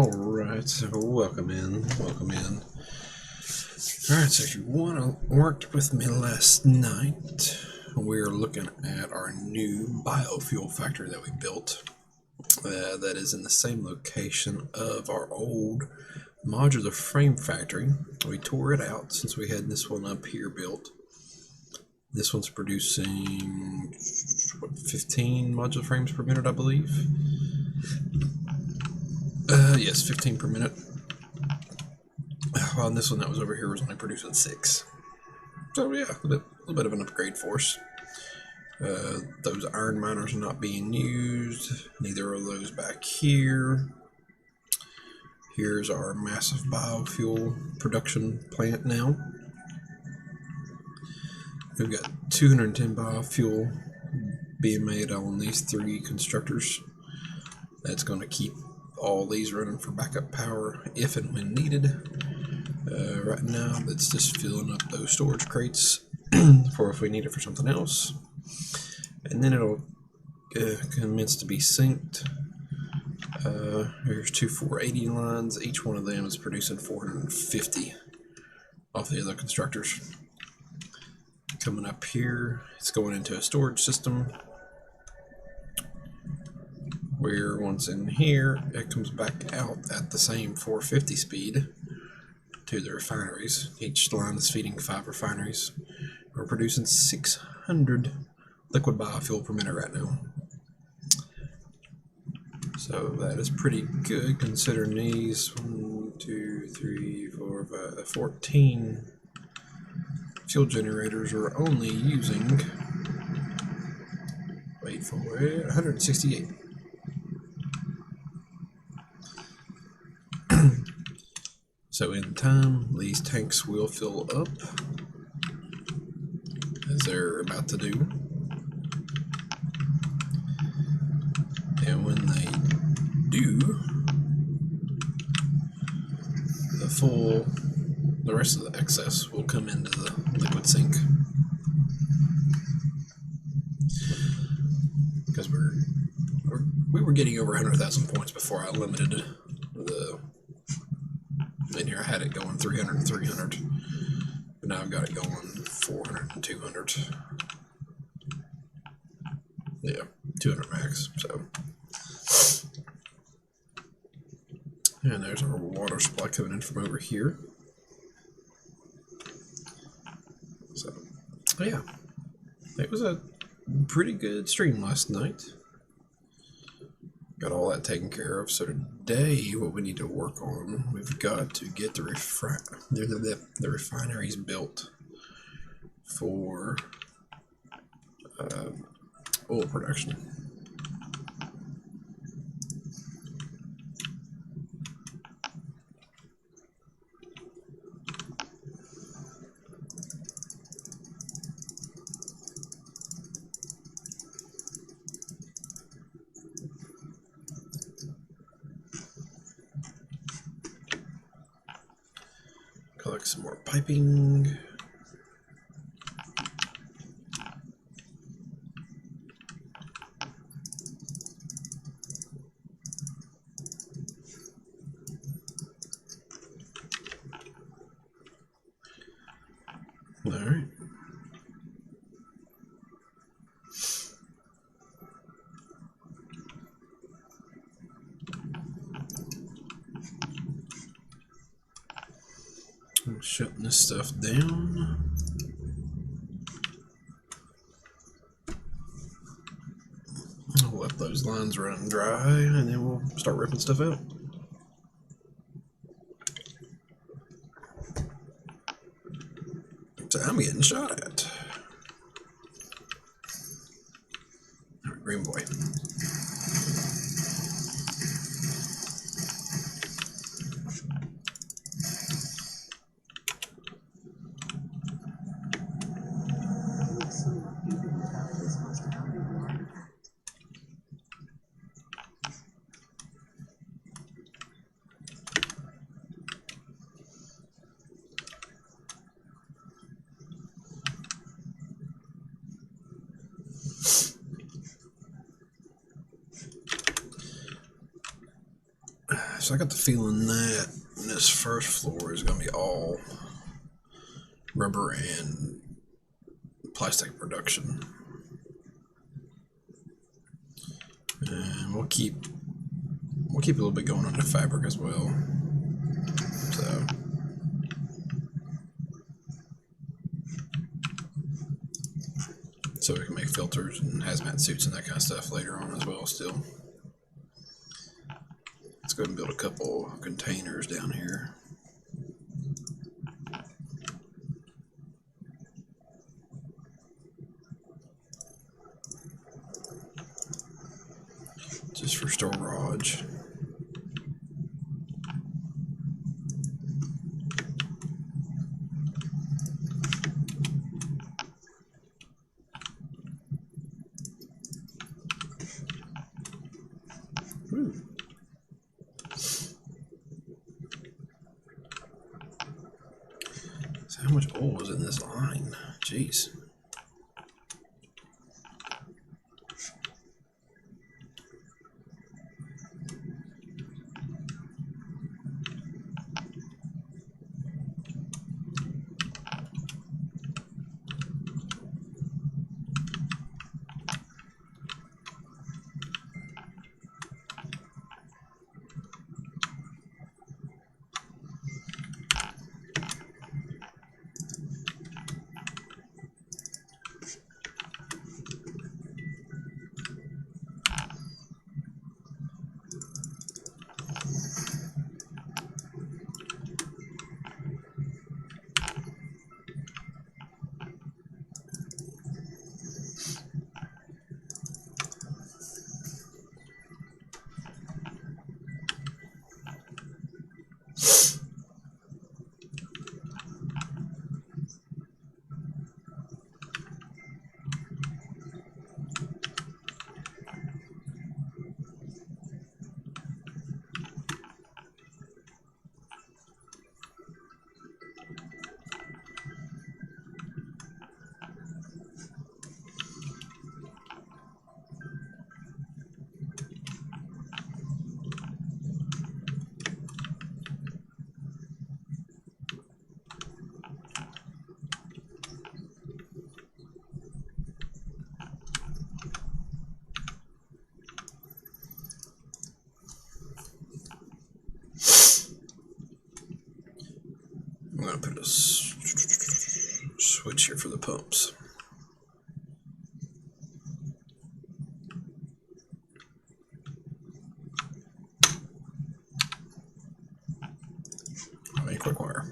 Alright, so welcome in. Alright, so if you worked with me last night, we're looking at our new biofuel factory that we built. That is in the same location of our old modular frame factory. We tore it out since we had this one up here built. This one's producing, 15 modular frames per minute, I believe. Yes, 15 per minute. While this one that was over here was only producing 6. So yeah, a little bit of an upgrade for us. Those iron miners are not being used. Neither are those back here. Here's our massive biofuel production plant now. We've got 210 biofuel being made on these 3 constructors. That's going to keep all these running for backup power if and when needed. Right now, that's just filling up those storage crates for if we need it for something else. And then it'll commence to be synced. Here's 2 480 lines. Each one of them is producing 450 off the other constructors. Coming up here, it's going into a storage system where once in here, it comes back out at the same 450 speed to the refineries. Each line is feeding 5 refineries. We're producing 600 liquid biofuel per minute right now. So that is pretty good considering these 14 fuel generators are only using, wait for it, 168. So in time, these tanks will fill up, as they're about to do. And when they do, the rest of the excess will come into the liquid sink. Because we were getting over 100,000 points before I limited the. In here I had it going 300 and 300, but now I've got it going 400 and 200. Yeah, 200 max. So, and there's our water supply coming in from over here. So, yeah, it was a pretty good stream last night. Got all that taken care of. So today, what we need to work on, we've got to get the refineries built for oil production. Collect some more piping. All right. I'm shutting this stuff down. I'll let those lines run dry and then we'll start ripping stuff out. So I'm getting shot at. All right, green boy. So I got the feeling that this first floor is going to be all rubber and plastic production. And we'll keep a little bit going on the fabric as well. So we can make filters and hazmat suits and that kind of stuff later on as well still. Let's go ahead and build a couple containers down here. Just for storage. So how much oil is in this line? Jeez. I'm going to put a switch here for the pumps. Quick wire.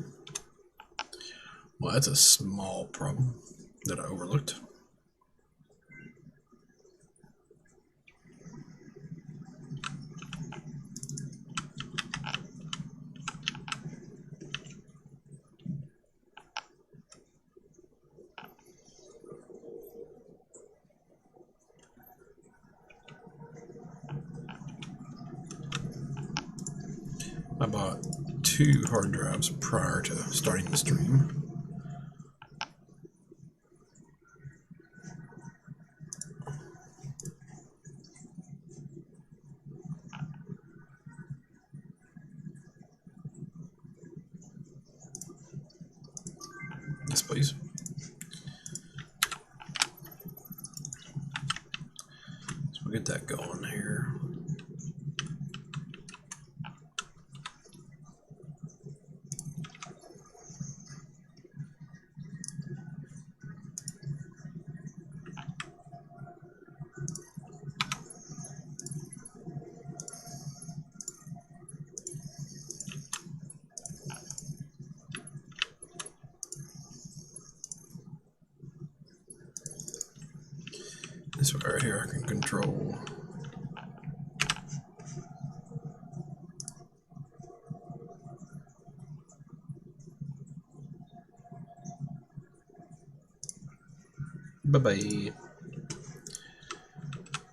Well, that's a small problem that I overlooked. I bought 2 hard drives prior to starting the stream. Yes, please. So we'll get that going here. This one right here I can control. Bye-bye. Maybe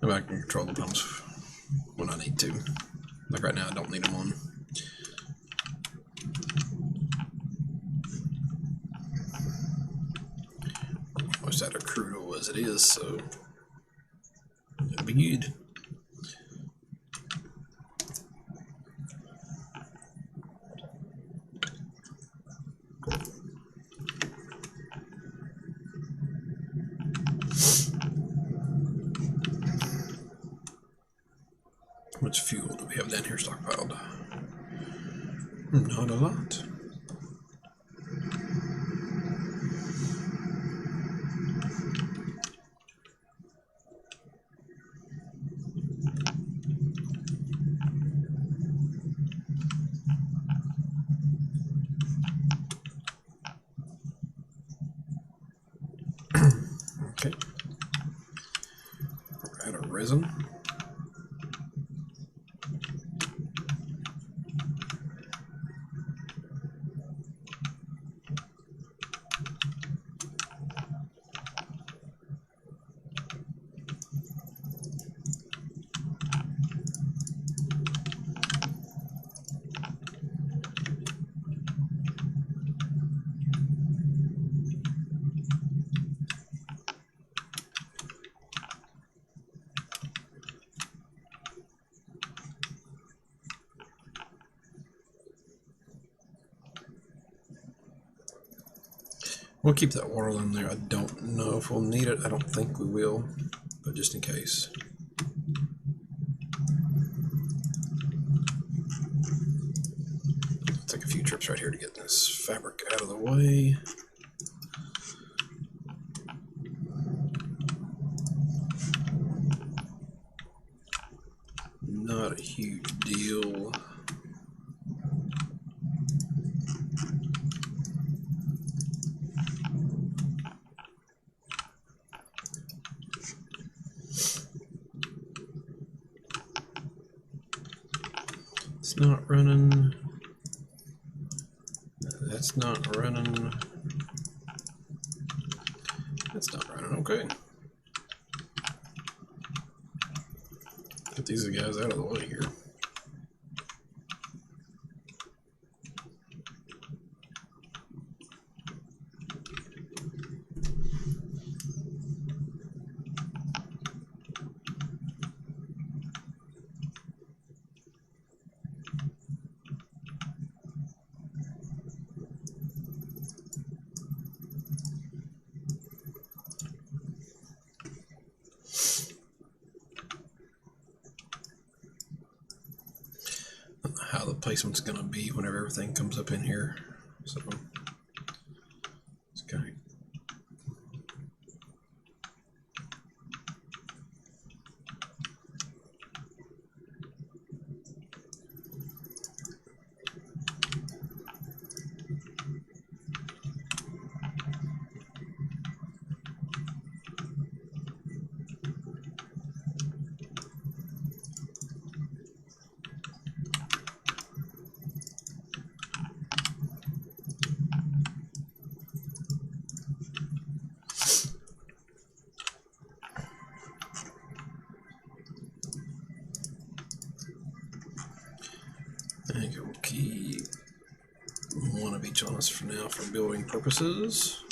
I can control the pumps when I need to. Like right now I don't need them on. Almost out of crude oil as it is, so it'll be good. much fuel do we have down here stockpiled? Not a lot. Okay. We're out of resin. We'll keep that water line there. I don't know if we'll need it. I don't think we will, but just in case. Take a few trips right here to get this fabric out of the way. Not a huge deal. It's not running. That's not running. That's not running. Okay. Get these guys out of the way here. How the placement's going to be whenever everything comes up in here. So it's kind of I think we'll keep one of each on us for now for building purposes.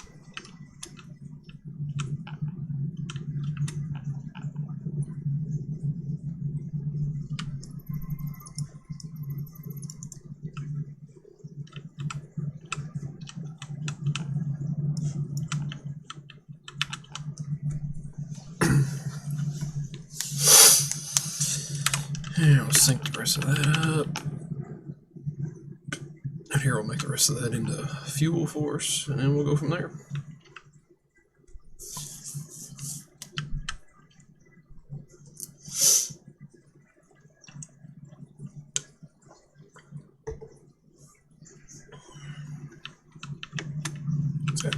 And we'll sync the rest of that up. And here we'll make the rest of that into fuel for us, and then we'll go from there. Okay.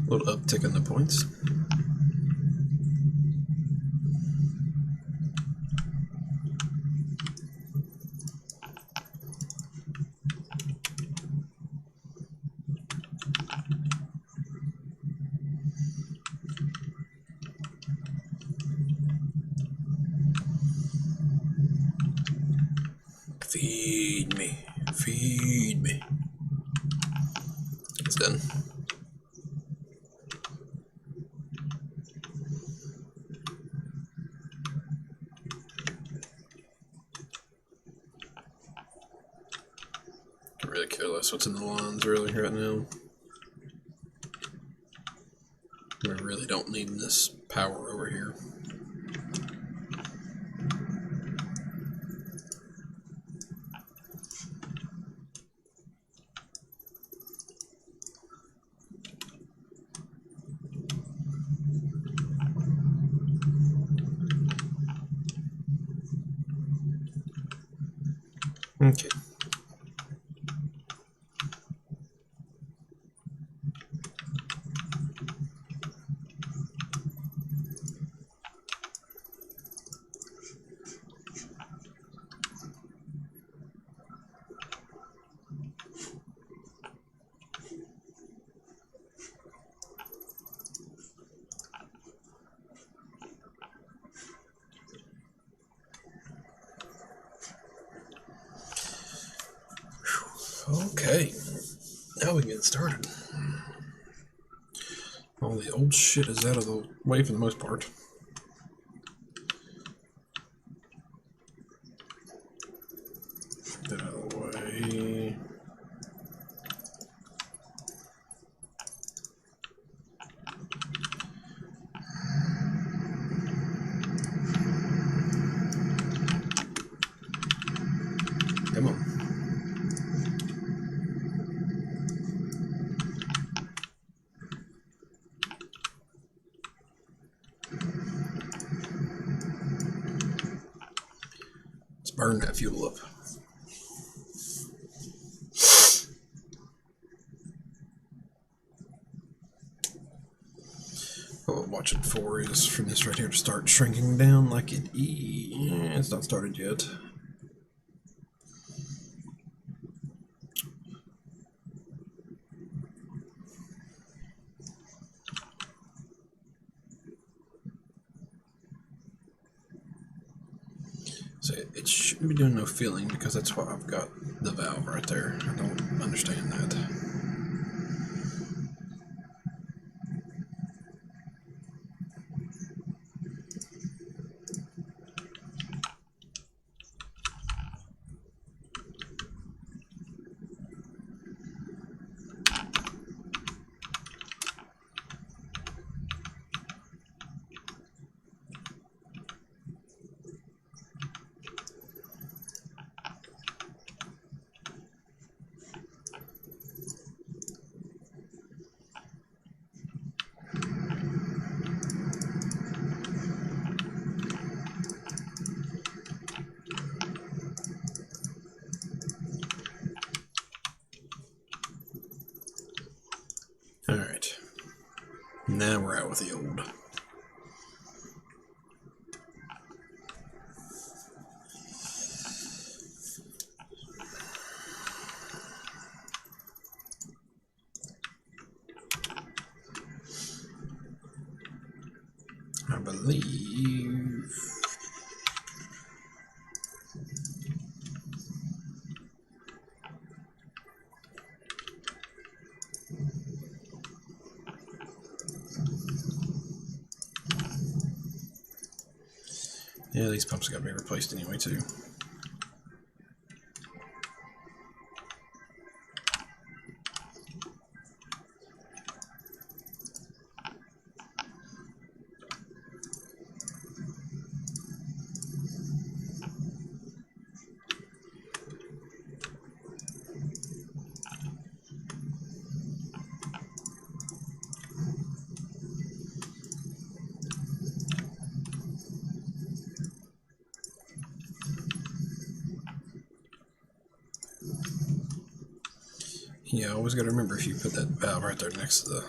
A little uptick in the points. Feed me, feed me. It's done. Can't really care less what's in the lines really right now. We really don't need this power over here. Okay. Okay, now we can get started. All the old shit is out of the way for the most part. Get out of the way. Come on. Let's burn that fuel up. What we're watching for is from this right here to start shrinking down like it's not started yet. So it shouldn't be doing no feeling because that's why I've got the valve right there. I don't understand that. Alright. Now we're out with the old. I believe... yeah, these pumps got to be replaced anyway, too. Yeah, always got to remember if you put that valve right there next to the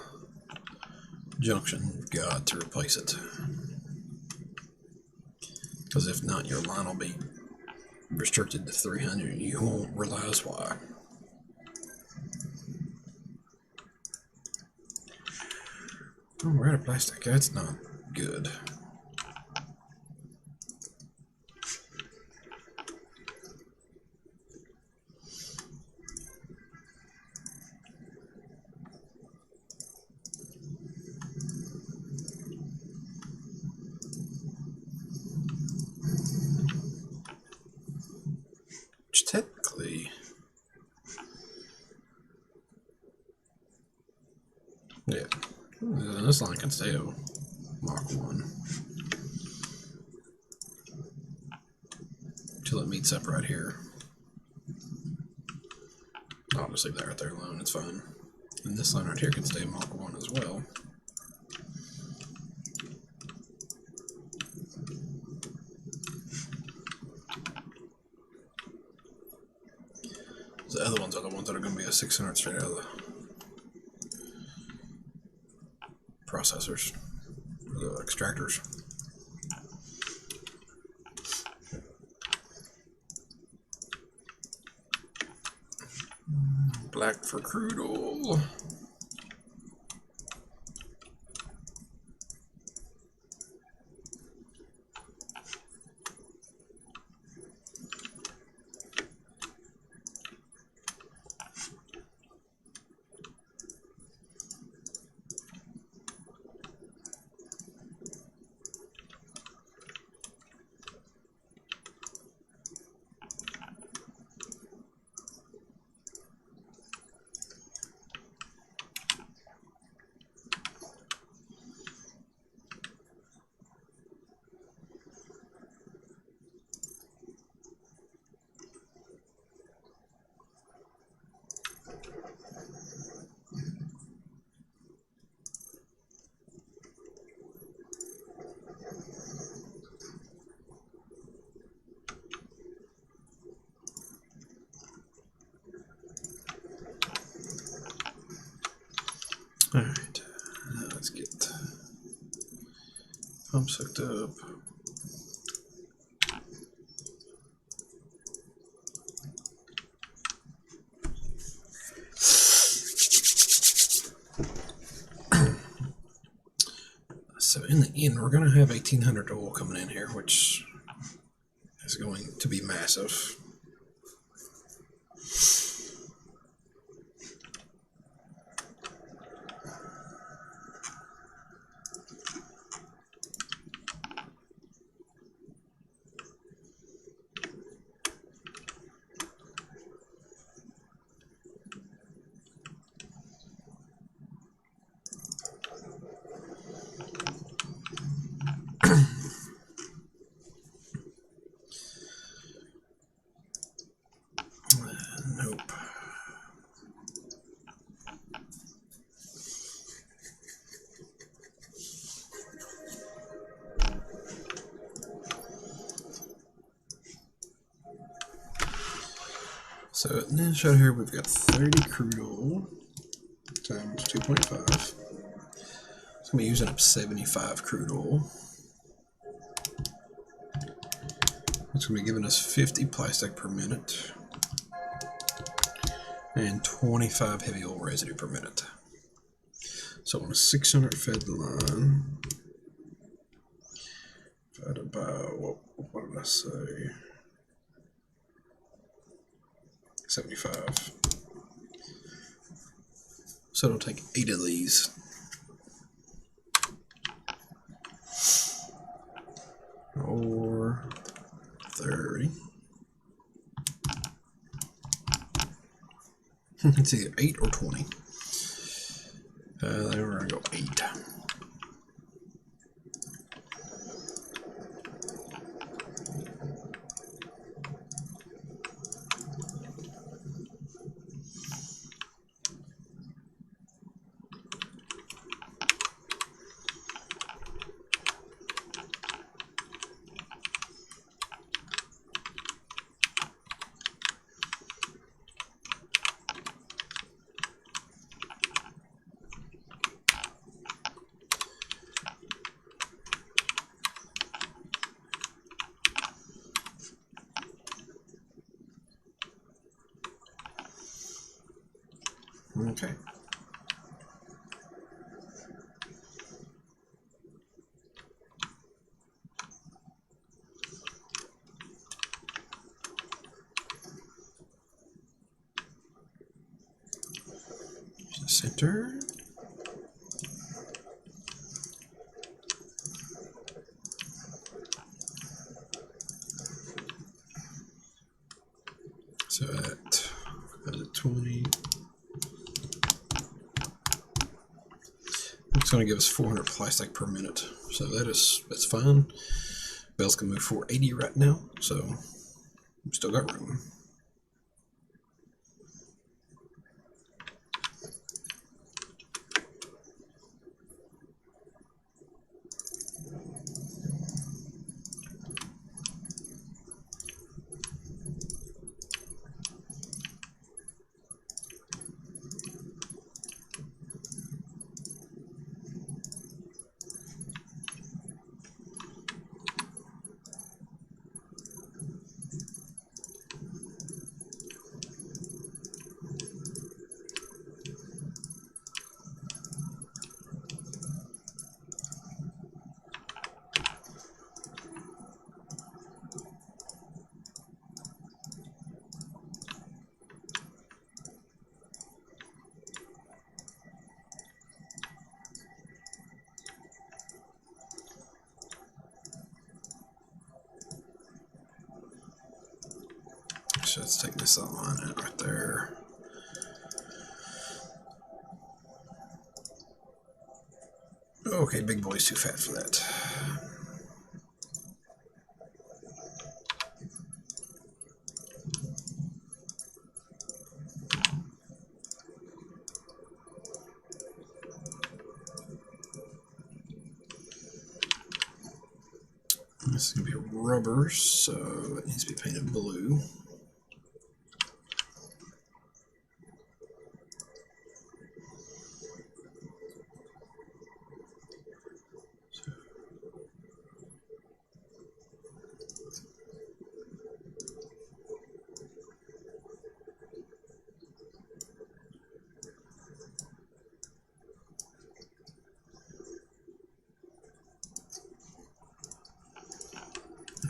junction, you've got to replace it. Because if not, your line will be restricted to 300 and you won't realize why. Oh, we're out of plastic. That's not good. Which technically... yeah. This line can stay at Mach 1 until it meets up right here. I'll just leave that right there alone, it's fine. And this line right here can stay at Mach 1 as well. The other ones are the ones that are going to be a 600 straight out of the processors, or the extractors. Black for crude oil. Alright, let's get pumps hooked up. So in the end, we're going to have 1800 oil coming in here, which is going to be massive. Nope. So in this shot here, we've got 30 crude oil times 2.5. It's going to be using up 75 crude oil. It's going to be giving us 50 plastic per minute and 25 heavy oil residue per minute. So on a 600 fed line, divided by, what did I say? 75. So it'll take 8 of these. Or 30. It's either 8 or 20. Then we're going to go 8. Okay. Center. So at 20. It's going to give us 400 plastic per minute, so that's fine. Bales can move 480 right now, so we've still got room. So let's take this line out right there. Okay, big boy's too fat for that. This is going to be a rubber, so it needs to be painted blue.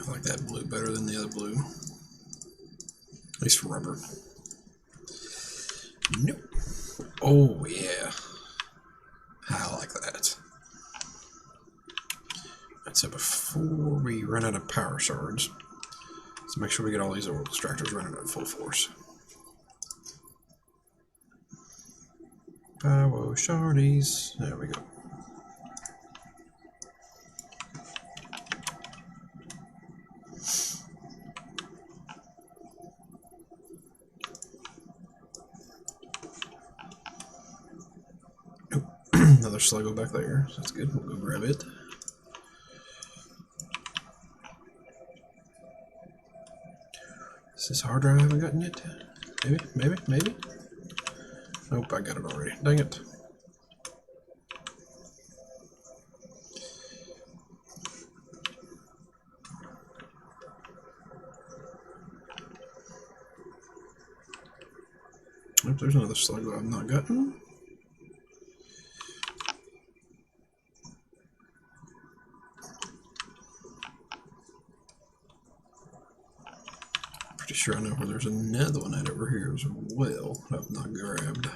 I like that blue better than the other blue, at least for rubber. Nope. Oh yeah, I like that. Right, so before we run out of power shards, let's make sure we get all these oil extractors running at full force. Power shardies. There we go. Another sluggo back there, so that's good. We'll go grab it. Is this hard drive I haven't gotten yet? Maybe? Nope, I got it already. Dang it. Nope, there's another sluggo I've not gotten. Pretty sure I know where there's another one at over here as well that I've not grabbed.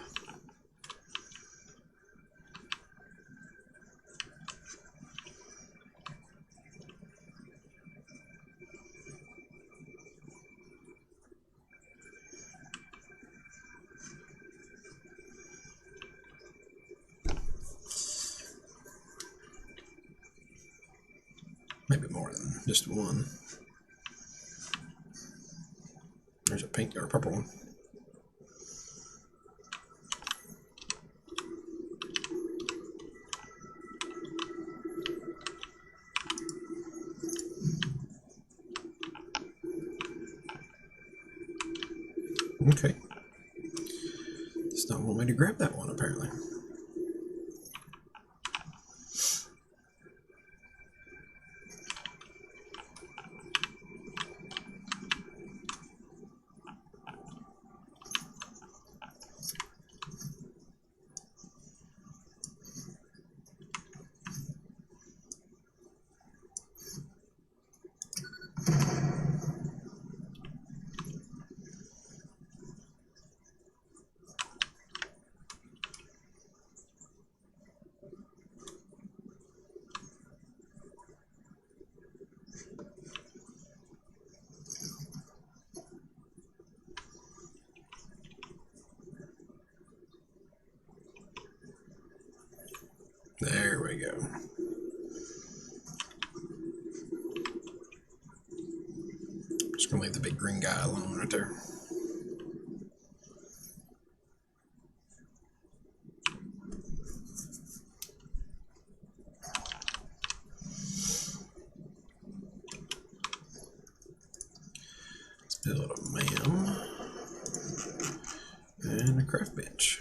Maybe more than just one. There's a pink or a purple one. Okay. It's not want me to grab that one apparently. There we go. Just gonna leave the big green guy alone right there. Let's build a MAM and a craft bench.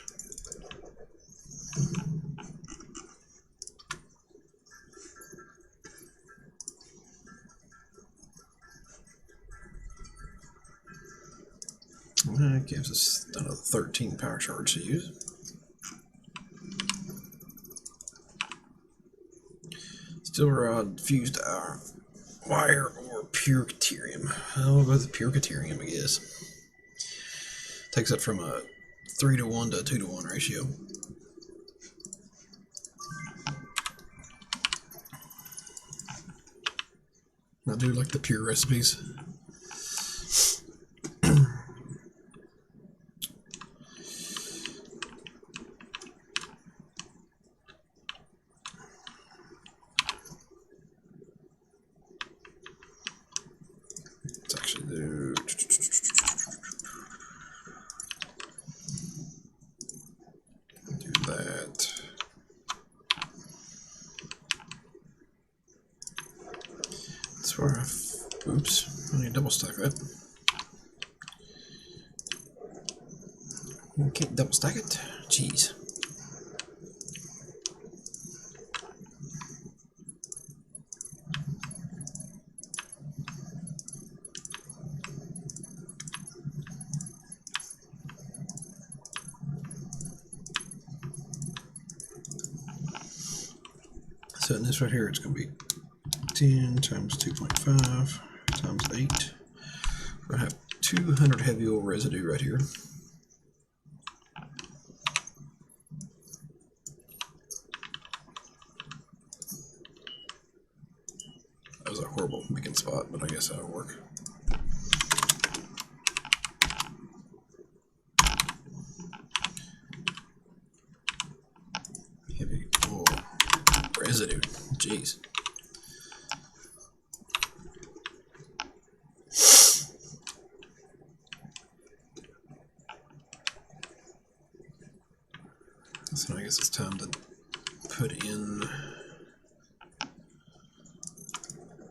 That gives us another 13 power charge to use. Steel rod, fused wire, or pure deuterium. I'll go with pure deuterium, I guess. Takes it from a 3-to-1 to a 2-to-1 ratio. I do like the pure recipes. Let's actually do that. That's where oops, I need to double stack that. I can't double stack it. Jeez. So in this right here, it's going to be 10 times 2.5 times 8. We're going to have 200 heavy oil residue right here. That was a horrible picking spot, but I guess that'll work. Heavy oil residue. Jeez. So I guess it's time to put in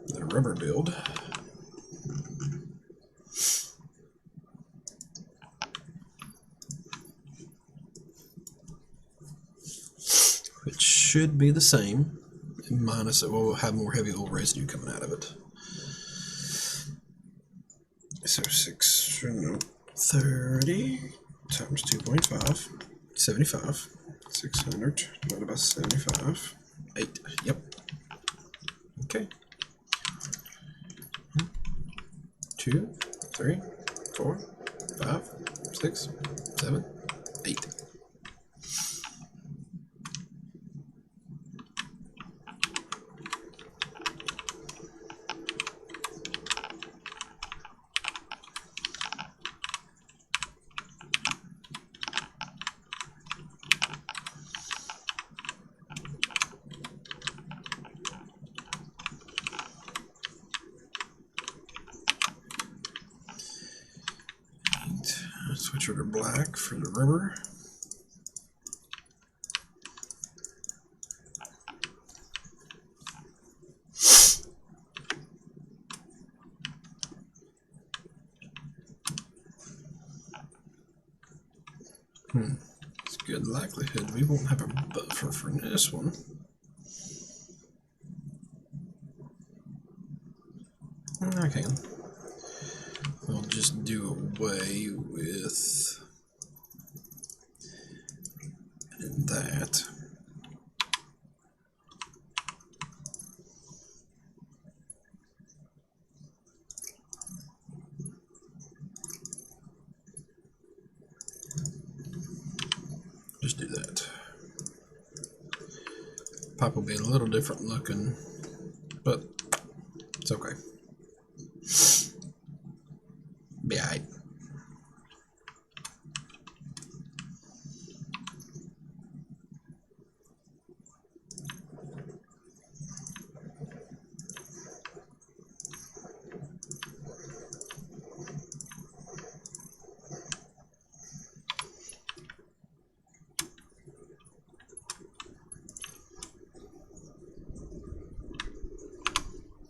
the rubber build. Which should be the same, minus it will have more heavy oil residue coming out of it. So 30 times 2.5, 75. 600 divided by 75. 8. Yep. Okay. 2, 3, 4, 5, 6, 7, 8. Switch over to black for the rubber. It's a good likelihood we won't have a buffer for this one. I can. I'll just do away with that. Just do that. Pipe will be a little different looking, but it's okay. Be alright.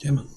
Come on.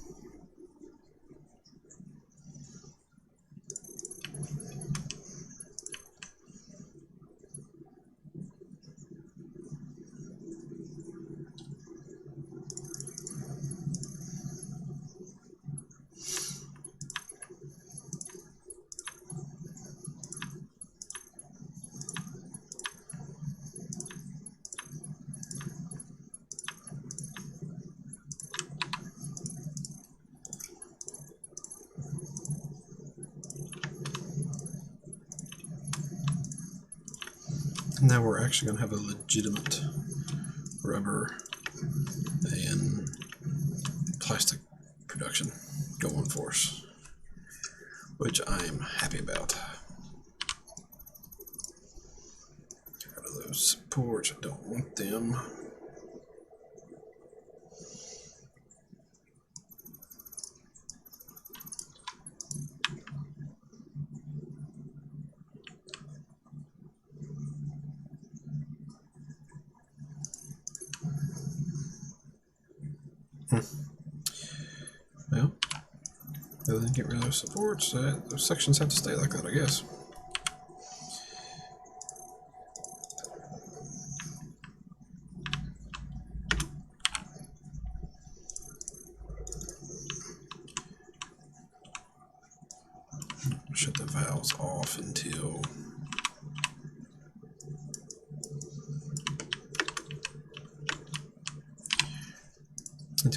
Now we're actually going to have a legitimate rubber and plastic production going for us, which I'm happy about. Get rid of those supports, I don't want them. Well, other than get rid of those supports, those sections have to stay like that, I guess. Shut the valves off until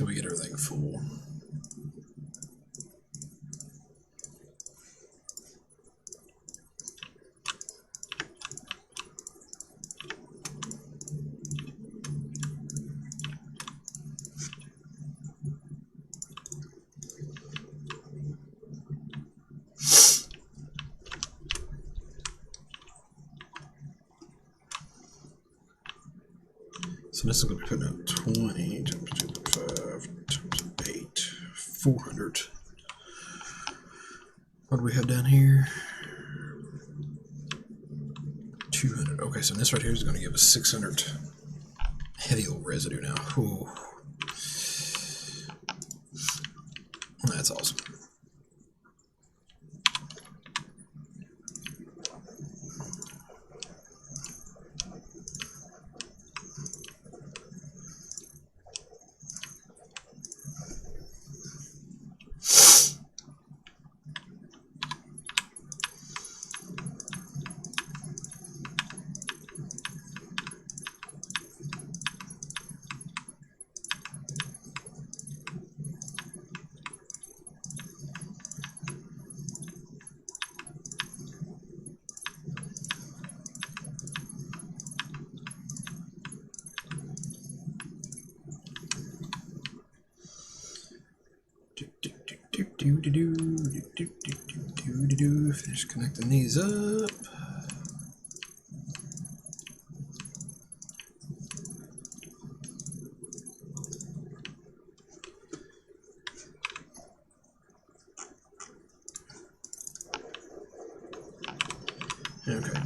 we get everything full. So this is going to be putting out 20 times 2.5 times 8, 400. What do we have down here? 200. Okay, so this right here is going to give us 600 heavy old residue now. Ooh. That's awesome. Finish connecting these up. Okay.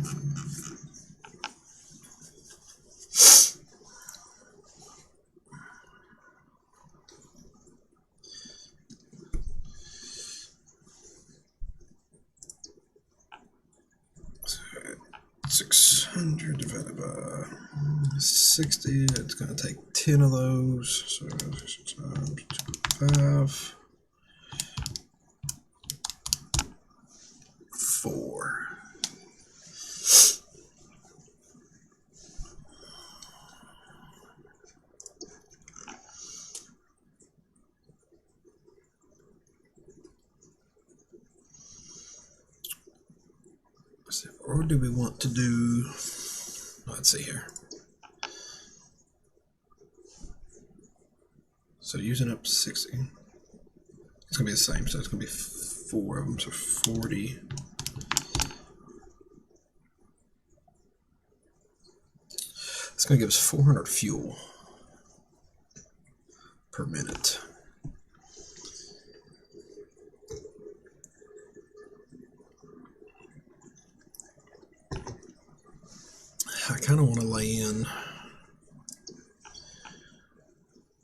So 600 divided by 60, it's going to take 10 of those. So 6 times 2.5. 4. Or do we want to do, let's see here. So using up 60, it's going to be the same, so it's going to be 4 of them, so 40. It's going to give us 400 fuel per minute. I kind of want to lay in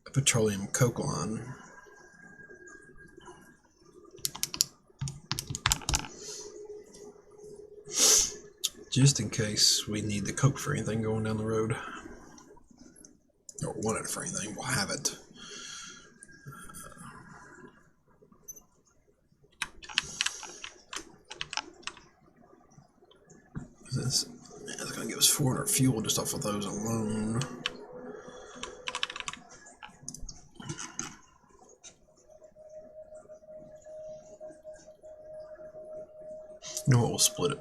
a petroleum coke line just in case we need the coke for anything going down the road. Or want it for anything, we'll have it. It's going to give us 400 fuel just off of those alone. You know what, we'll split it.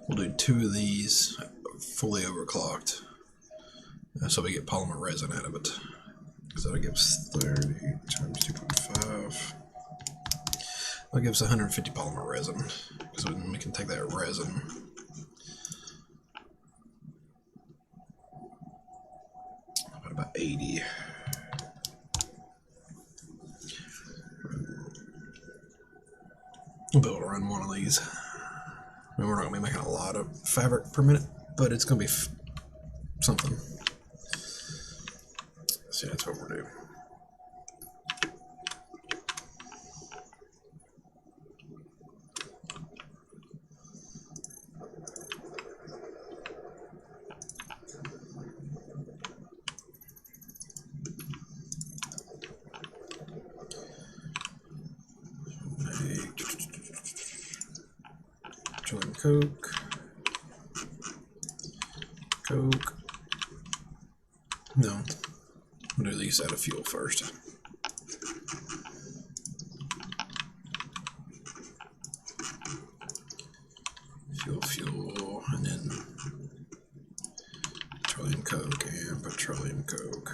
We'll do 2 of these fully overclocked, so we get polymer resin out of it. So that gives 30 times 2.5. That gives 150 polymer resin, because we can take that resin. About 80. We'll be able to run one of these. I mean, we're not going to be making a lot of fabric per minute, but it's going to be something. So that's what we're doing. Join Coke. Coke. No. We'll do these out of fuel first. Fuel, and then petroleum coke and petroleum coke.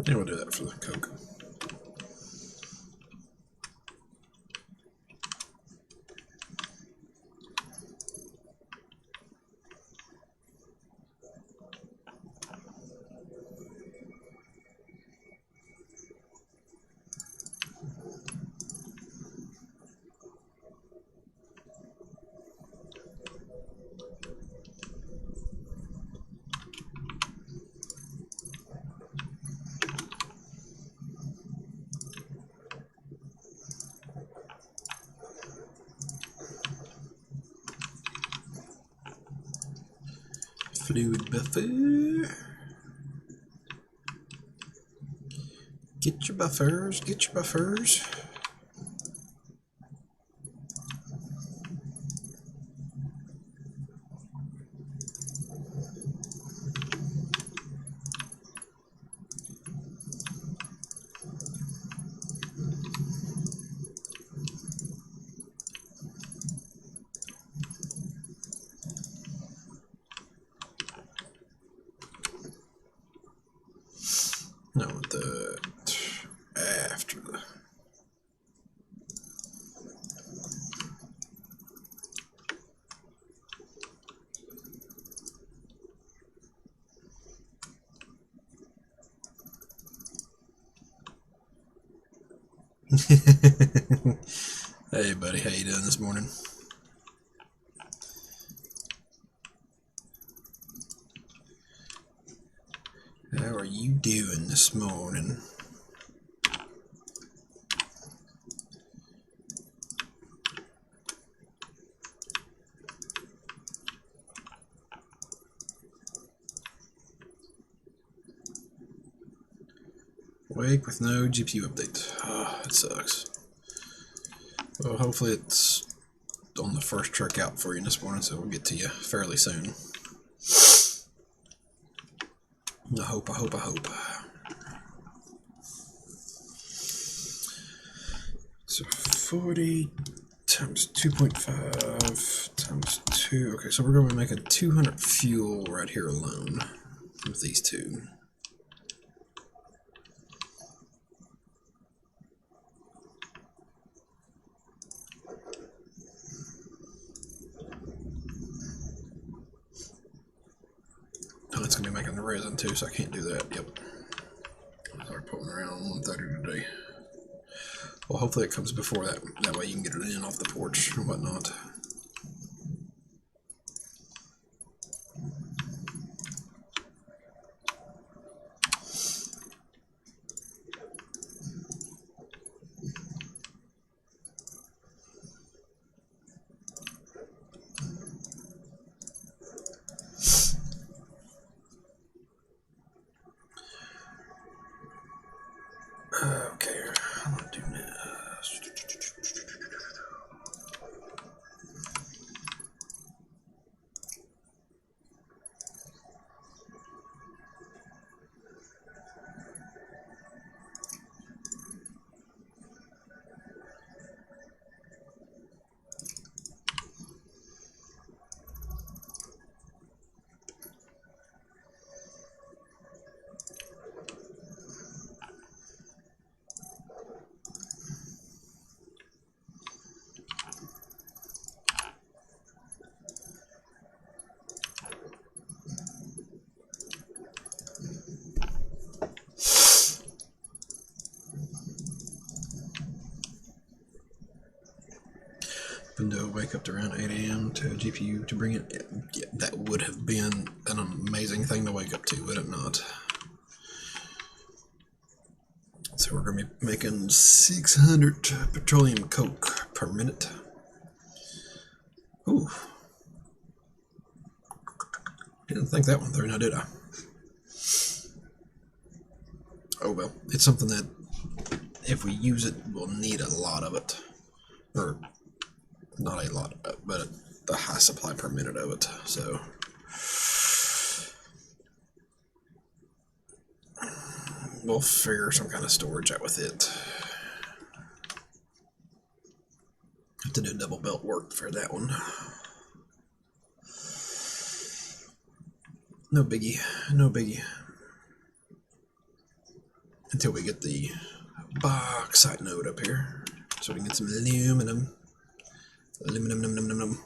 And we'll do that for the coke. Fluid buffer. Get your buffers, get your buffers. No, the after the Hey buddy, how you doing this morning? How are you doing this morning? Wake with no GPU update. Ah, it sucks. Well, hopefully it's on the first truck out for you this morning, so we'll get to you fairly soon. I hope. So 40 times 2.5 times 2. Okay, so we're going to be making 200 fuel right here alone with these two. Oh, it's going to be making the resin too, so I can't do that. Yep. pulling around 1:30 today. Well, hopefully it comes before that. That way you can get it in off the porch and whatnot. Okay, I'm gonna do this. Window wake up to around 8 a.m. to a GPU to bring it. Yeah, that would have been an amazing thing to wake up to, would it not? So we're going to be making 600 petroleum coke per minute. Ooh. Didn't think that one through, now did I? Oh well, it's something that if we use it, we'll need a lot of it. Or not a lot of it, but a high supply per minute of it. So we'll figure some kind of storage out with it. Have to do double belt work for that one. No biggie, no biggie. Until we get the bauxite node up here, so we can get some aluminum. Aluminum.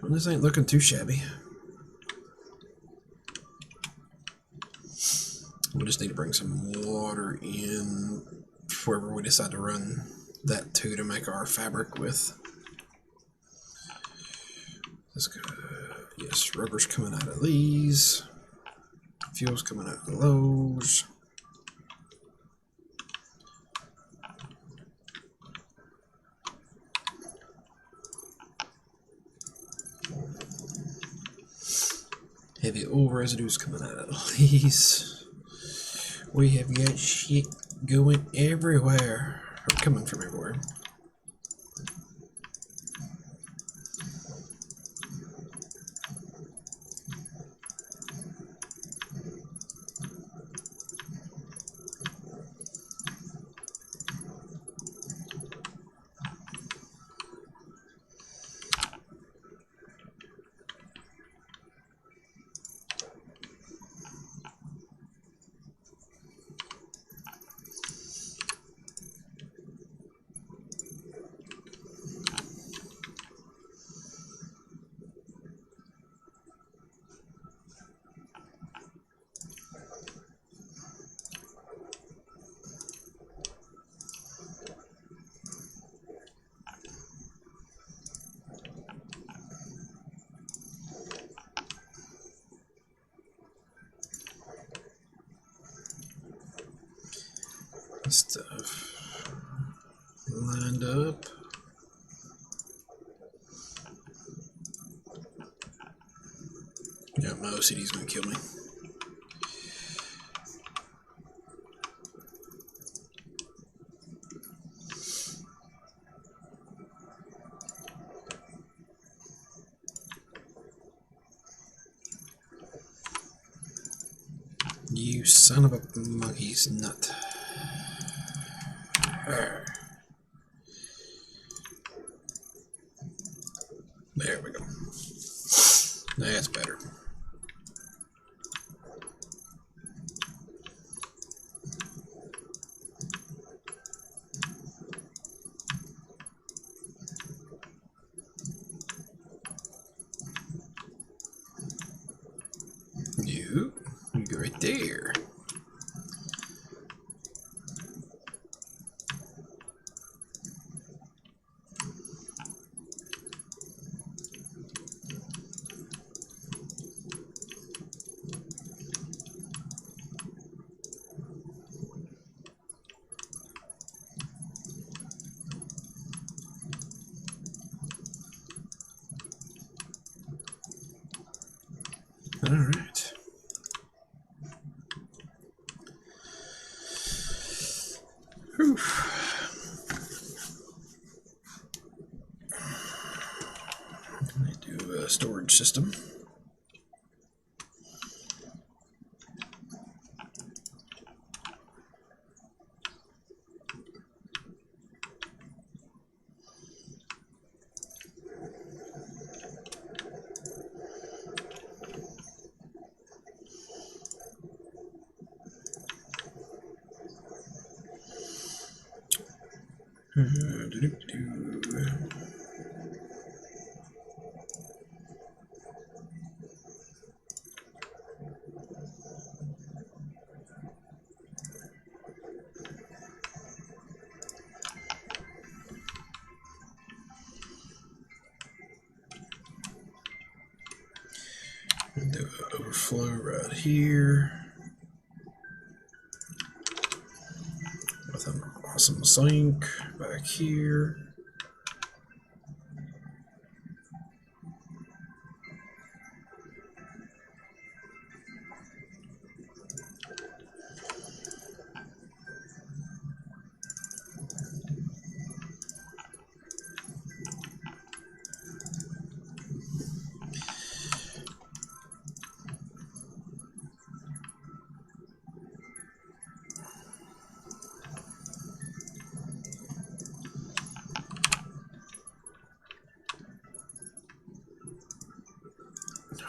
Well, this ain't looking too shabby. We just need to bring some water in wherever we decide to run that to make our fabric with. Let's go. Yes, rubber's coming out of these. Fuel's coming out of those. Heavy oil residues coming out of these. We have got shit going everywhere, or coming from everywhere. Stuff lined up. Yeah, my OCD's gonna kill me. You son of a monkey's nut. There we go. That's better. You. Be right there. All right. Whew. I do a storage system. Do an overflow right here with an awesome sink back here.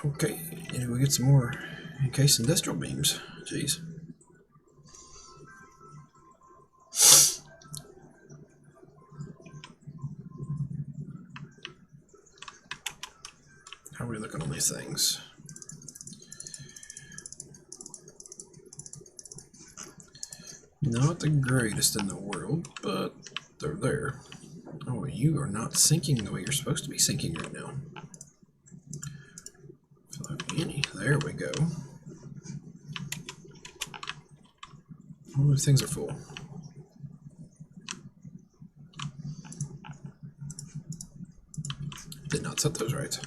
Okay, and we get some more encased industrial beams. Jeez. How are we looking on these things? Not the greatest in the world, but they're there. Oh, you are not sinking the way you're supposed to be sinking right now. There we go. All these things are full. Did not set those right.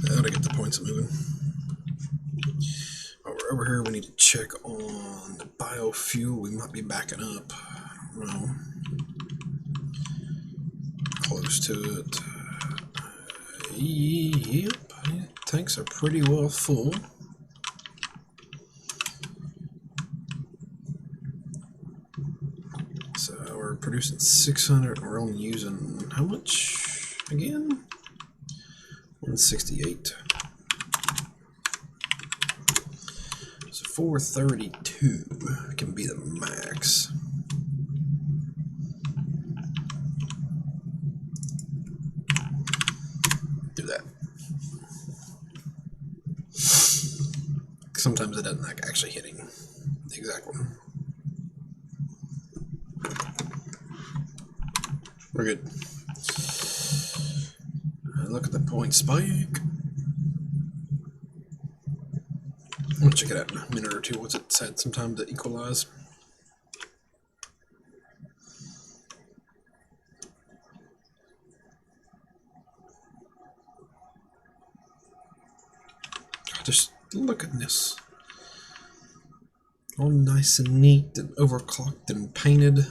Now to get the points moving. While we're over here, we need to check on the biofuel. We might be backing up. I don't know. Close to it. Yep, tanks are pretty well full. So we're producing 600. We're only using how much again? 168. So 432 can be the max. Do that. Sometimes it doesn't like actually hitting the exact one. We're good. Look at the point spike. I'll check it out in a minute or two. What's it said? Sometimes to equalize. Just look at this. All nice and neat and overclocked and painted.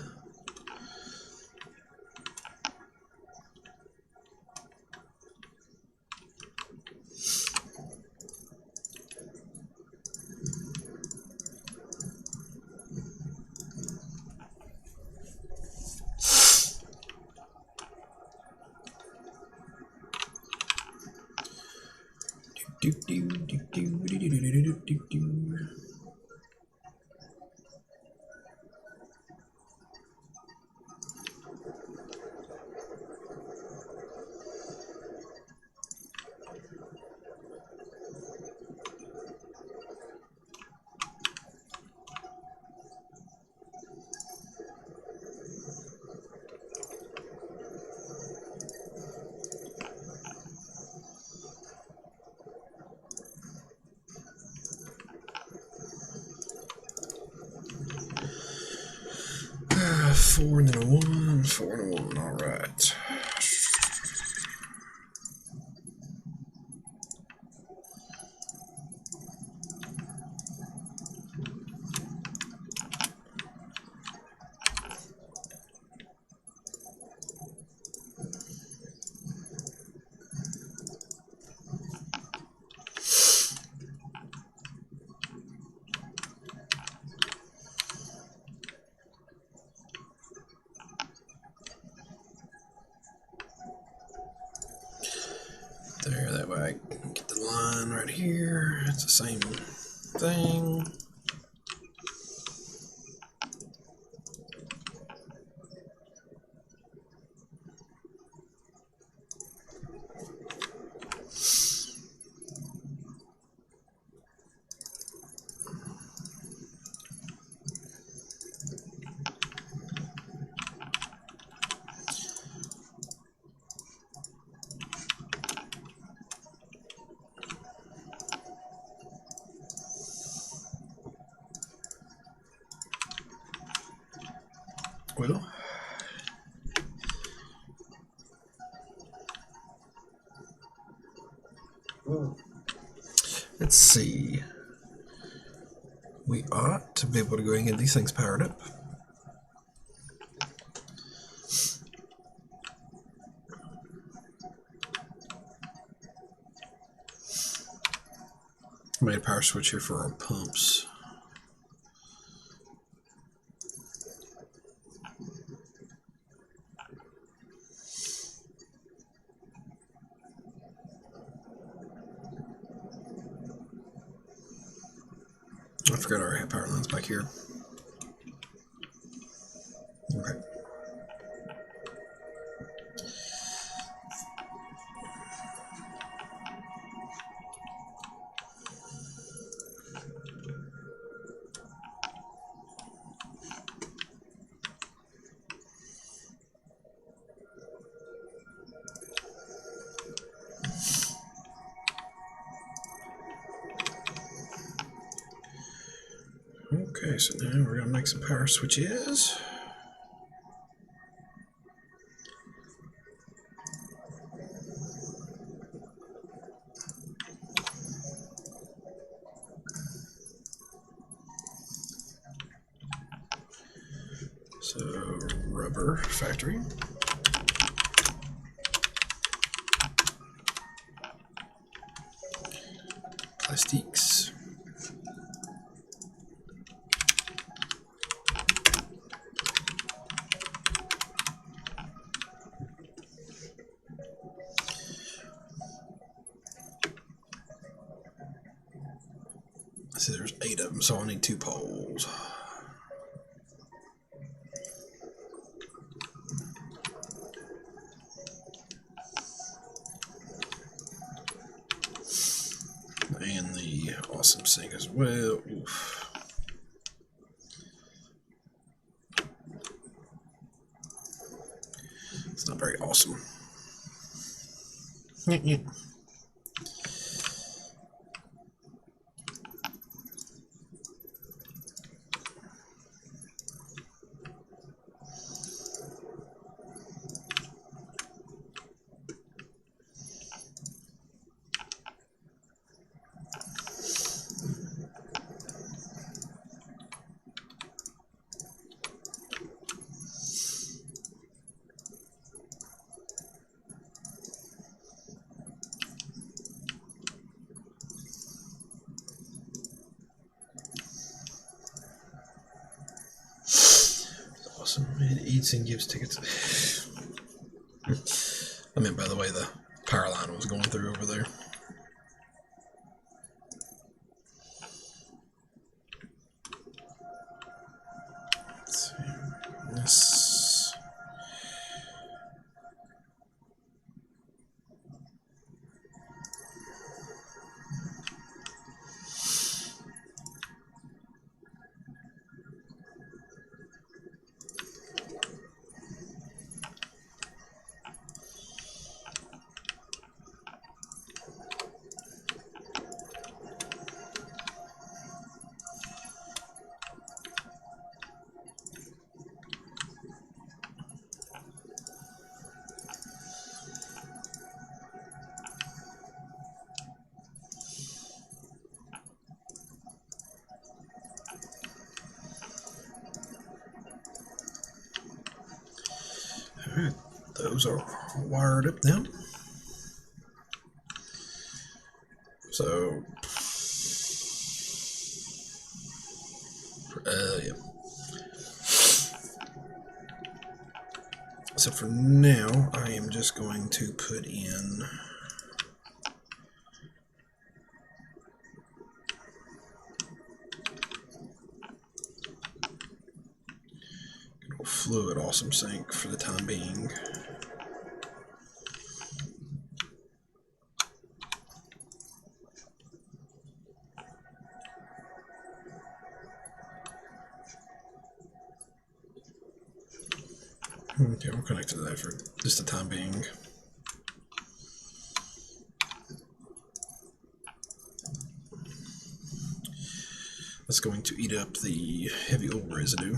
4 and then a 1, 4 and a 1, alright. There, that way I can get the line right here. It's the same thing. Well, let's see. We ought to be able to go and get these things powered up. I made a power switch here for our pumps. I forgot I already have power lines back here. Okay. Okay, so now we're going to make some power switches. So, rubber factory. Plastiques. See, there's 8 of them, so I need 2 poles. And the awesome sink as well. Oof. It's not very awesome. It eats and gives tickets. I meant, by the way, the power line was going through over there. this. Alright, those are wired up now. So, yeah. So for now, I am just going to put in fluid awesome sync for the time being. Okay, we'll connect to that for just the time being. That's going to eat up the heavy oil residue.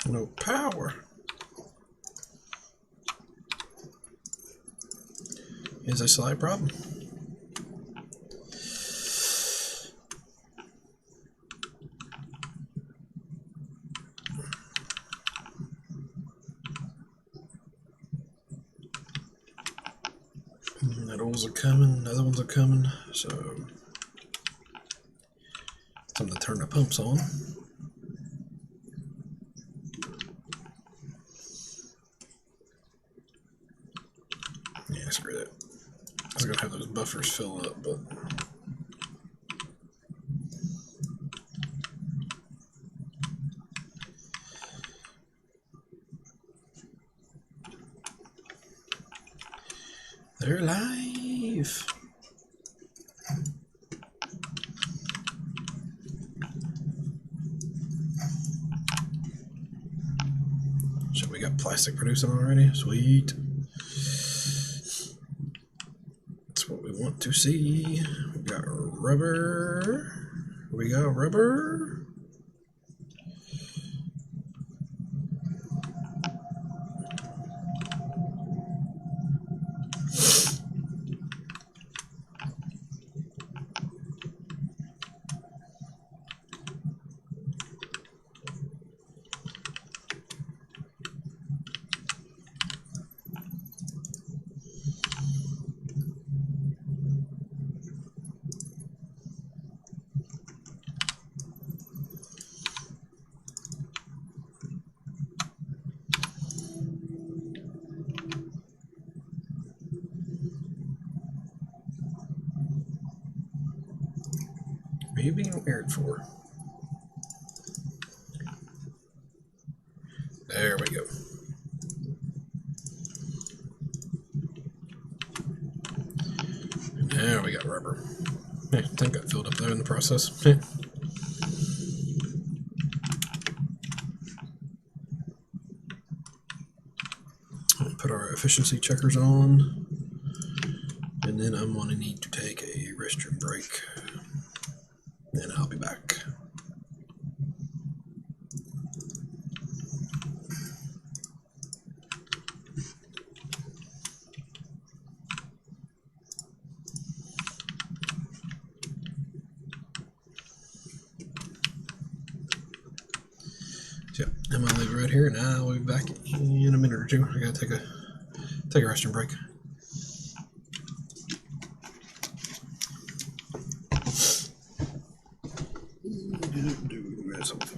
No power. Is a slight problem. Metals are coming, other ones are coming, so time to turn the pumps on. Yeah, screw that. I was gonna have those buffers fill up, but they're alive. So we got plastic producing already. Sweet. That's what we want to see. We got rubber. We got rubber. What are you being weird for? There we go. Now we got rubber. Yeah, tank got filled up there in the process. Yeah. Put our efficiency checkers on, and then I'm going to need to take a restroom break, and I'll be back. So I'm going to leave it right here, and I'll be back in a minute or two. I got to take a restroom break. goes off.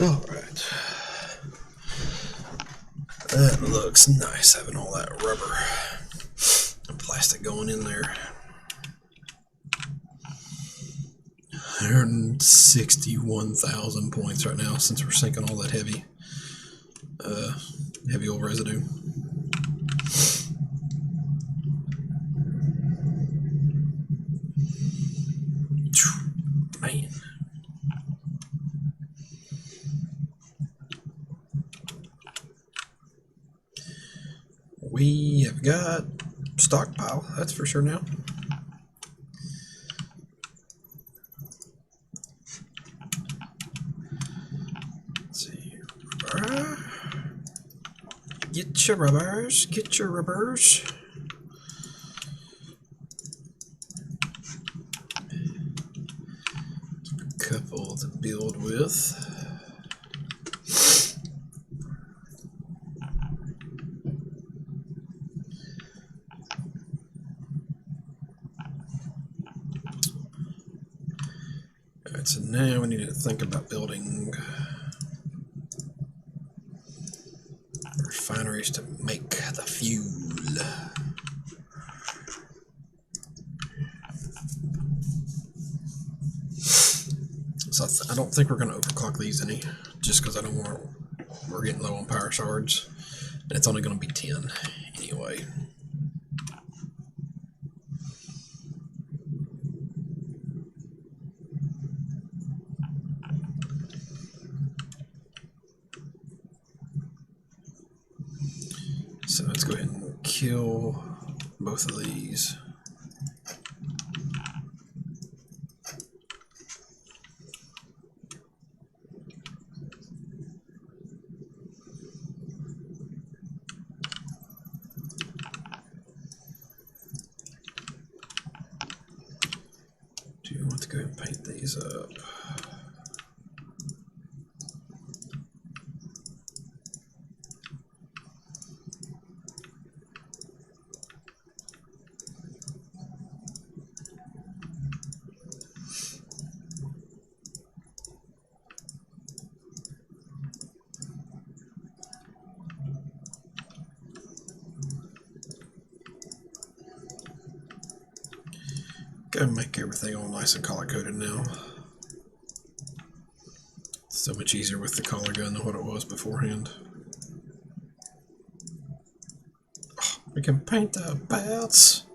All right. That looks nice, having all that rubber and plastic going in there. 161,000 points right now since we're sinking all that heavy oil residue. Man. We have got stockpile, that's for sure now. Get your rubbers. Get your rubbers. A couple to build with. Alright, so now we need to think about building refineries to make the fuel. So I don't think we're going to overclock these any, just because I don't want. We're getting low on power shards, and it's only going to be 10 anyway. So let's go ahead and kill both of these. Do you want to go ahead and paint these up? Go and make everything all nice and color coded now. So much easier with the color gun than what it was beforehand. Oh, we can paint the bats.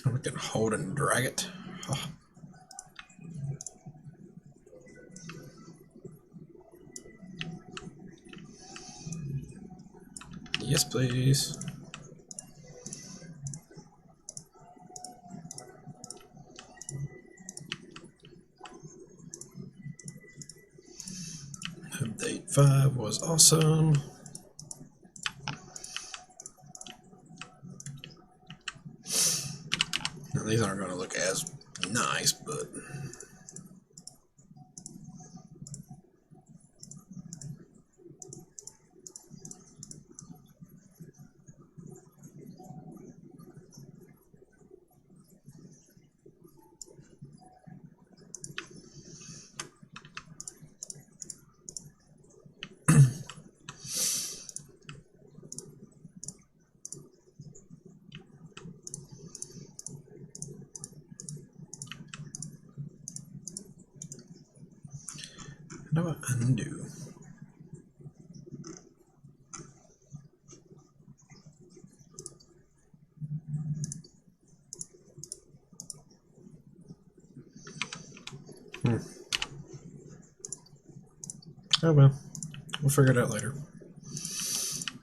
And we can hold and drag it. Oh. Yes, please. Update 5 was awesome. Now, these aren't going to look as nice, but how do I undo? Oh well, we'll figure it out later.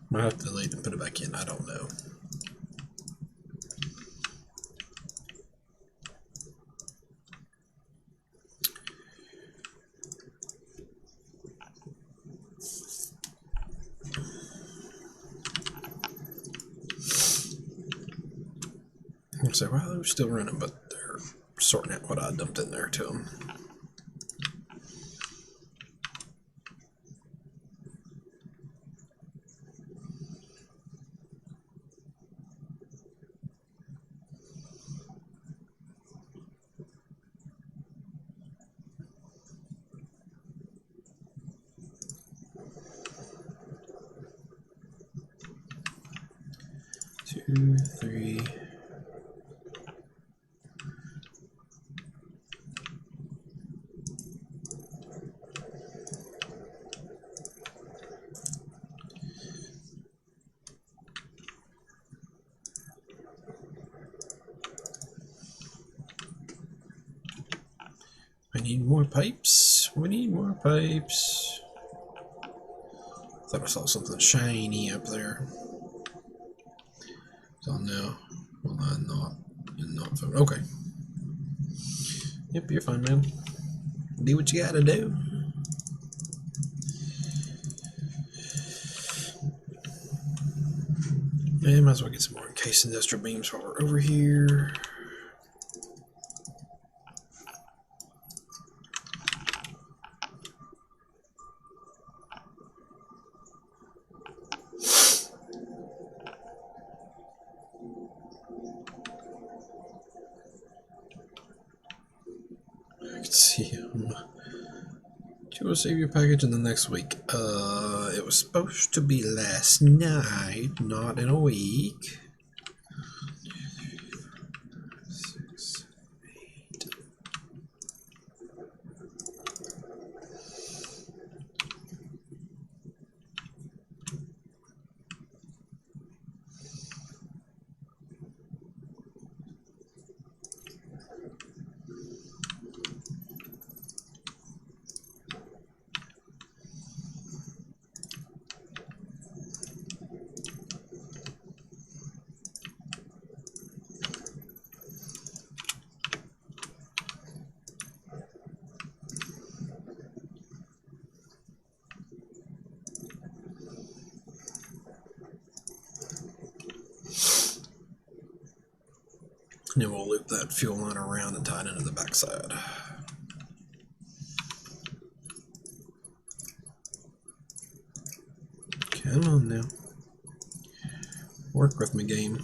Might have to delete and put it back in, I don't know. So, well, they're still running, but they're sorting out what I dumped in there to them. Two, three. We need more pipes. We need more pipes. Thought I saw something shiny up there. So now, well, I'm not, and not, okay. Yep, you're fine, man. Do what you gotta do. And might as well get some more encased industrial beams while we're over here. I can see him. You will save your package in the next week. It was supposed to be last night, not in a week. 6, 8. And then we'll loop that fuel line around and tie it into the backside. Come on now. Work with me, game.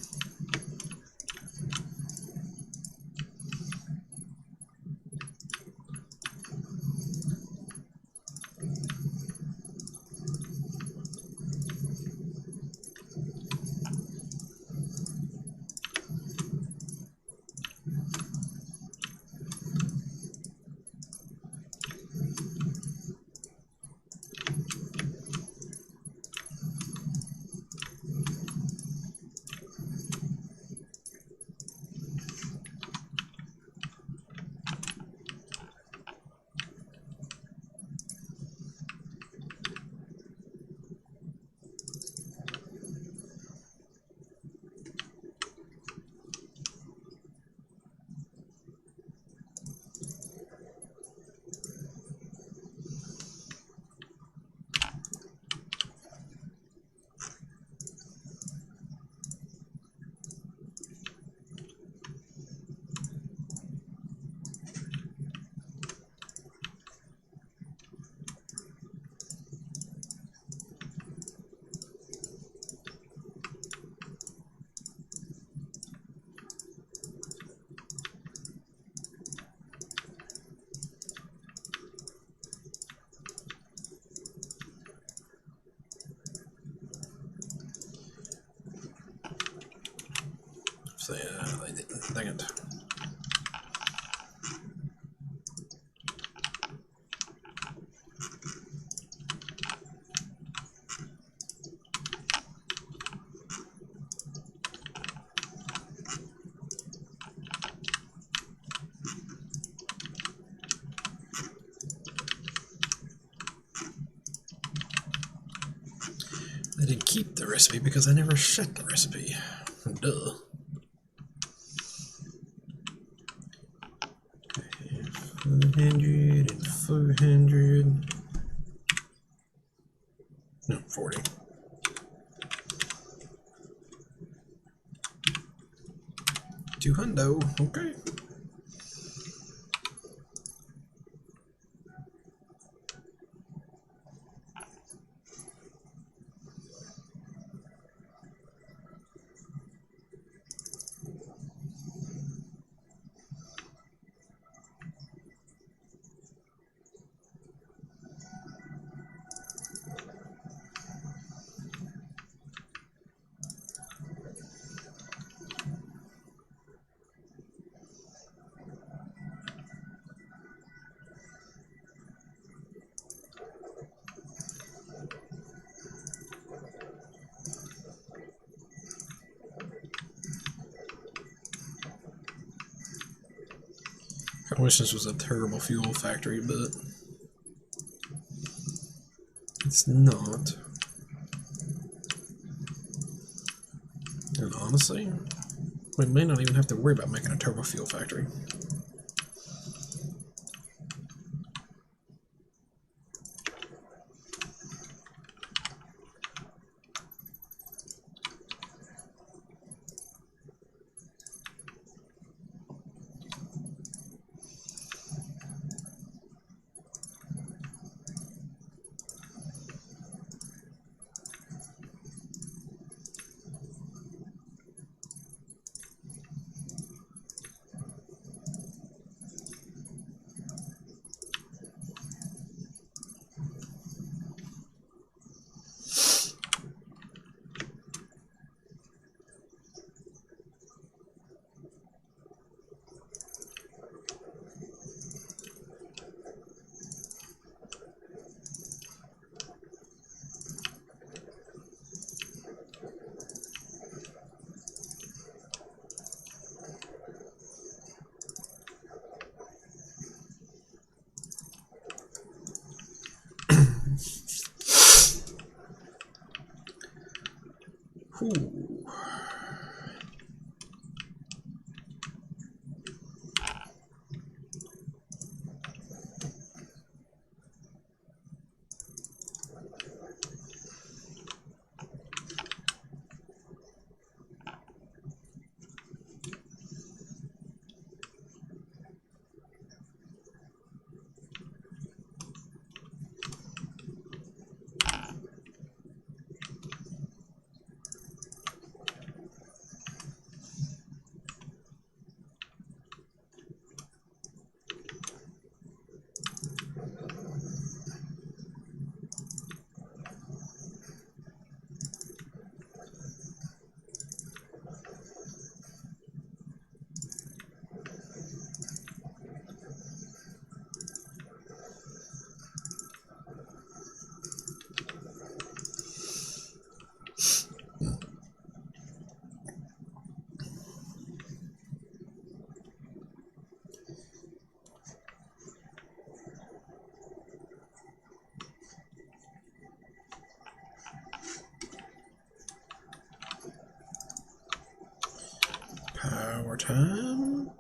So yeah, they didn't. Dang it. I didn't keep the recipe because I never set the recipe. Duh. 400 and 400. No, 40. 200. Okay. I wish this was a terrible fuel factory, but it's not. And honestly, we may not even have to worry about making a turbo fuel factory. Ooh. Power time.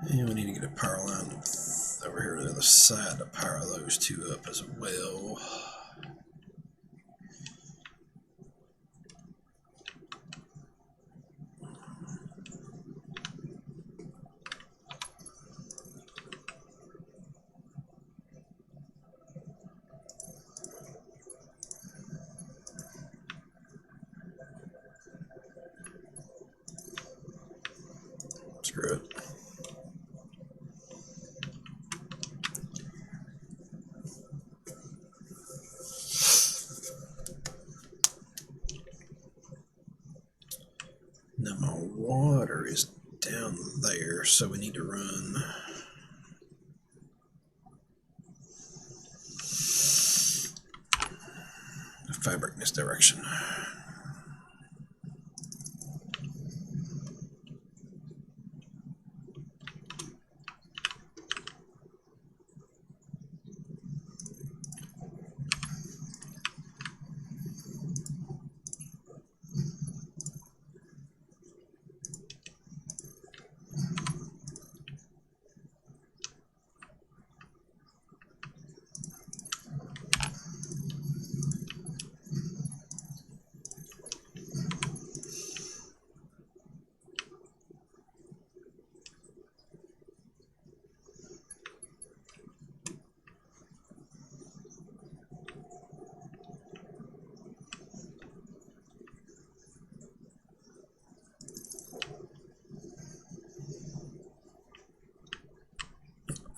And we need to get a power line over here to the other side to power those two up as well. Screw it. Now my water is down there, so we need to run the fabric in this direction.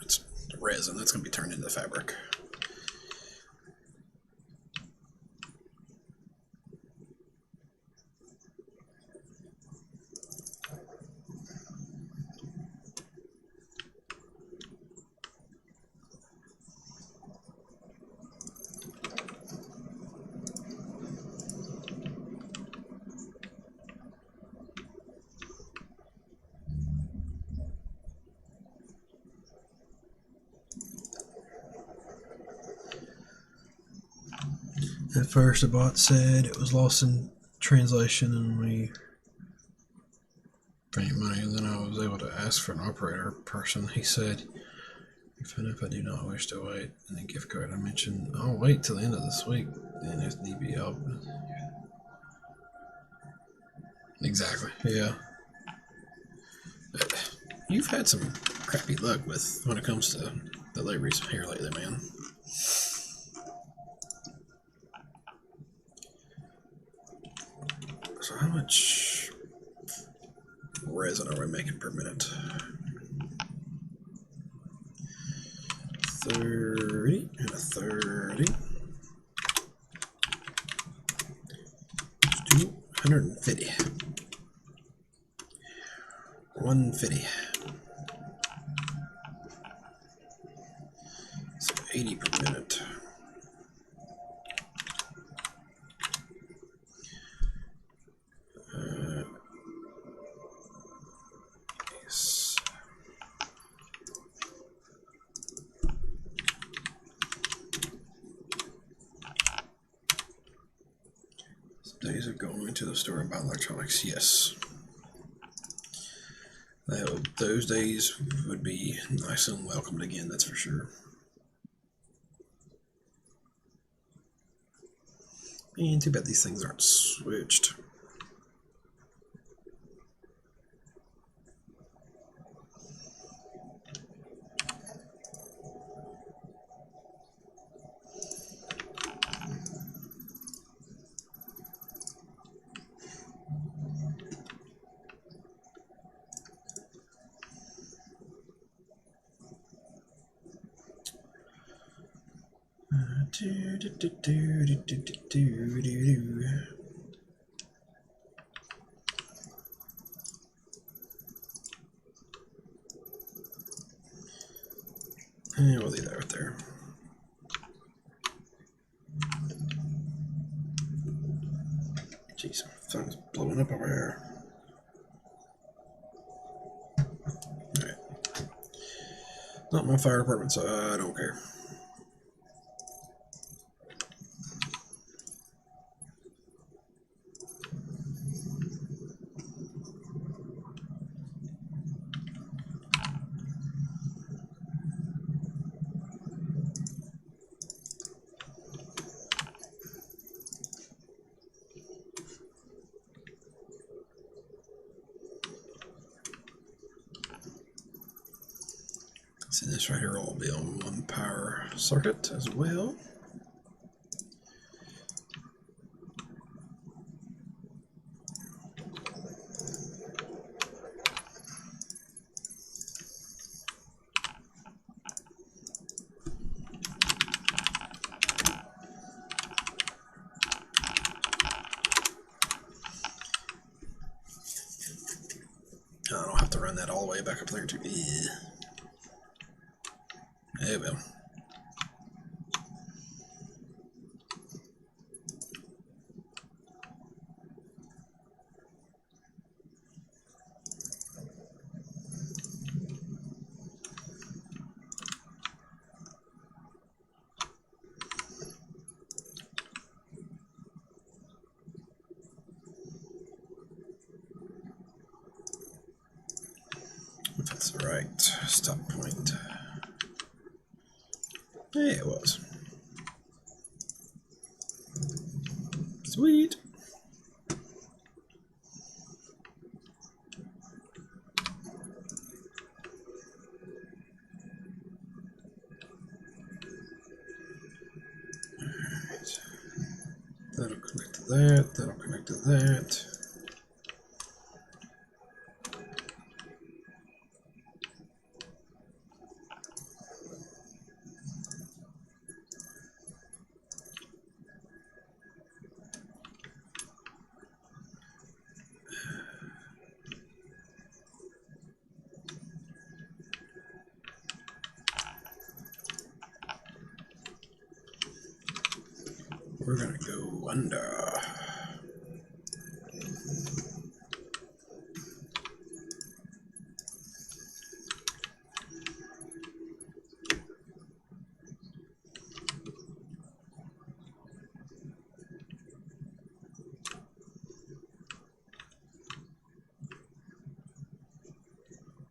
It's the resin that's going to be turned into fabric. At first, the bot said it was lost in translation, and we paid money. And then I was able to ask for an operator person. He said, "Even if I do not wish to wait," and the gift card I mentioned, "I'll wait till the end of this week, and if need be help." Exactly. Yeah. You've had some crappy luck with when it comes to deliveries here lately, man. So how much resin are we making per minute? 30 and a 30. Let's do 150. 150. So 80 per minute. Yes. Some days of going to the store and buying electronics. Yes. Those days would be nice and welcomed again, that's for sure. And too bad these things aren't switched. And we'll leave that right there. Jeez, something's blowing up over here. Alright. Not my fire department, so I don't care. So this right here will be on one power circuit as well. I don't have to run that all the way back up there too. Yeah. It will. If that's the right stop point. Yeah, it was. Sweet. Alright. That'll connect to that, that'll connect to that. We're gonna go under.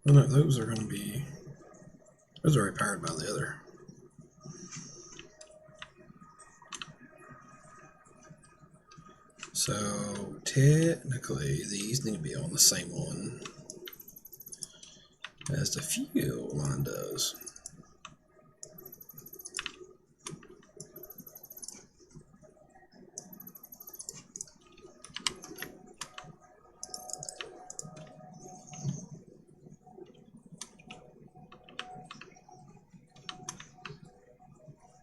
Oh no, those are going to be. Those are already powered by the other. So technically, these need to be on the same one as the fuel line does.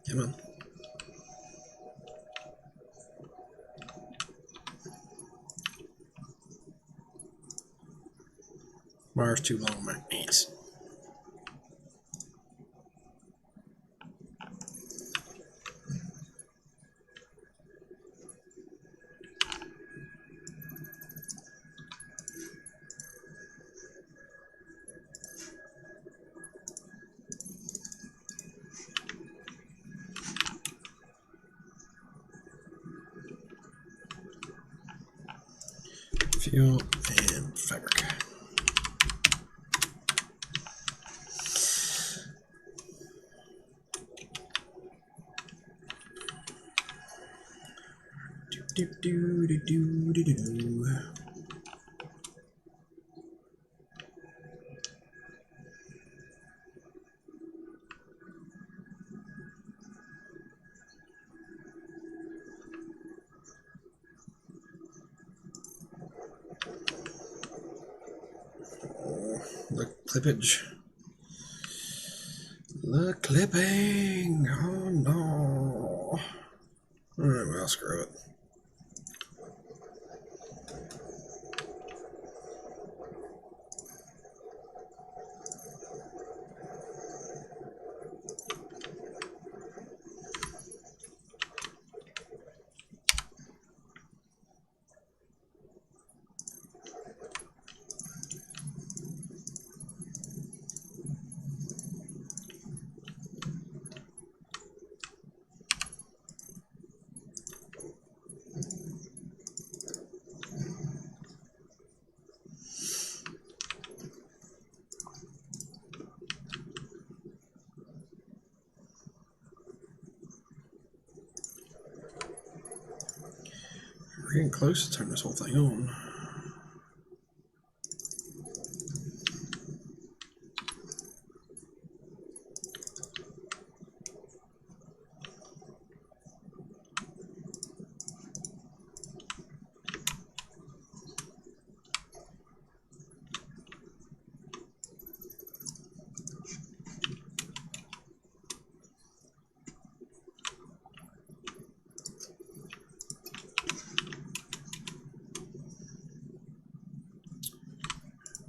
Come on. Wire's too long, my ass. Fuel and fabric. Do do do do do do. The clippage. The clipping. Oh no. Alright, well, screw it. We're getting close to turn this whole thing on.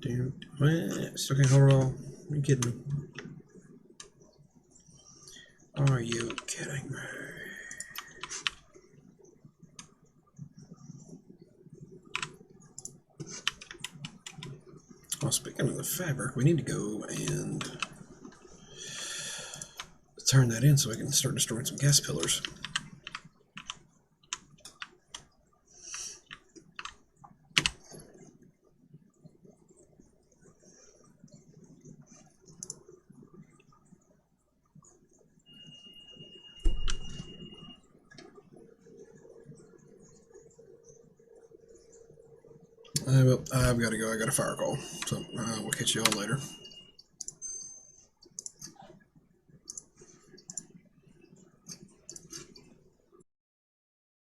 Dude, what? Still can't hold roll. Are you kidding me? Are you kidding me? Well, speaking of the fabric, we need to go and turn that in so we can start destroying some gas pillars. Well, I've got to go. I got a fire call. So we'll catch you all later.